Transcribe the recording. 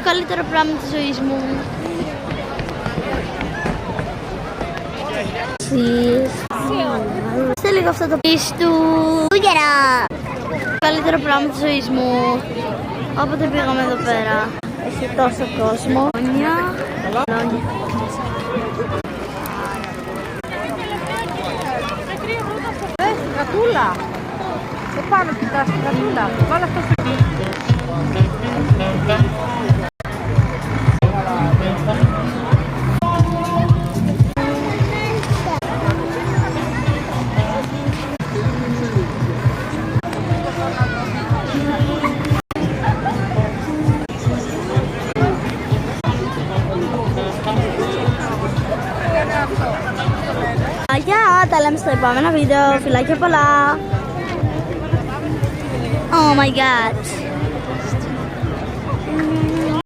καλύτερο πράγμα της ζωής μου. Είστε λίγο αυτό το πίσου του Χριστούγεννα. Καλύτερο πράγμα της ζωής μου. Όποτε πήγαμε εδώ πέρα. Έχει τόσο κόσμο. Γατούλα. Το πάνω κοιτάς την γατούλα. Βάλε αυτό στο Γεια, τα λέμε στο επόμενο βίντεο. Φιλάκια πολλά. Oh my god.